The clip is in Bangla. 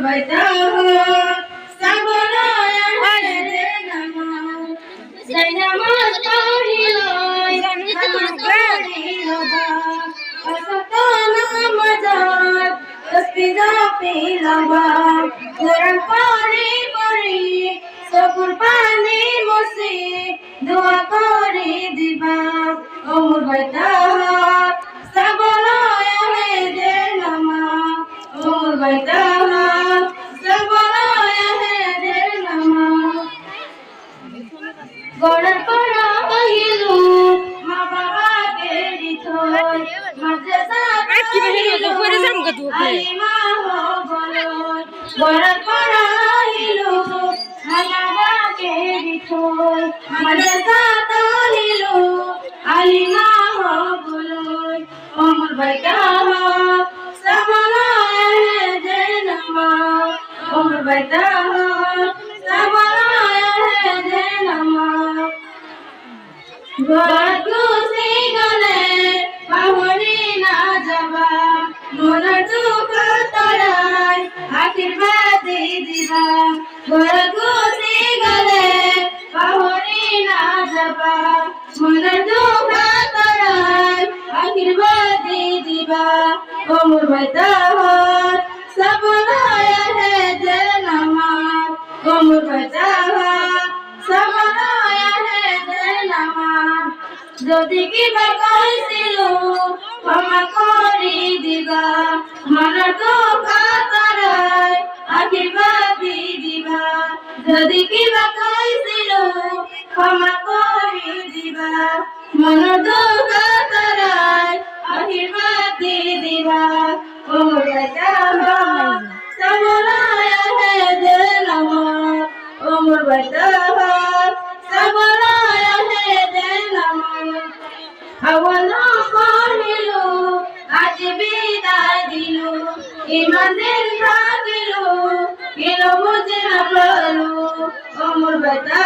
বাইতা সাবনায় রে নামাজ যাই নামাজ পড়িল তসবিহ পিলাবা কোরআন পড়ি পড়ি চকুর পানি মুছি দোয়া করি দিবা ওমর বাইতা সাবনায় রে নামাজ ওমর বাইতা সাবনায় রে নামাজ গড়ার পড়া কহিলু মা বাবাকে দিত মাদ্রাসা আলিমা হবল গড়ার পড়া কহিলু মা বাবাকে দিত মাদ্রাসা তালিলু আলিমা হবল ওমর বাইতা সাবনায় রে নামাজ ওমর বাইতা সাবনায় রে নামাজ গড়গুছি গলে পাহরি না যাবা মনের দুঃখ তরাই আশীর্বাদ দিবা গড়গুছি গলে পাহরি না যাবা মনের দুঃখ তরাই আশীর্বাদ দিবা ওমর বাইতা সাবনায় রে নামাজ ওমর বাইতা সাবনায় রে নামাজ যদি কিবা কইছিল ক্ষমা করি দিবা মনের দুঃখ তরাই আশীর্বাদ দিবা যদি কিবা কইছিল ক্ষমা করি দিবা মনের দুঃখ তরাই আশীর্বাদ দিবা ওমর বাইতা সাবনায় রে নামাজ ওমর বাইতা সাবনায় রে নামাজ আওয়ালা কহিল আজ বিদায় দিল ইমানের থাকিল কেন বুঝে না পারলো ওমর বাইতা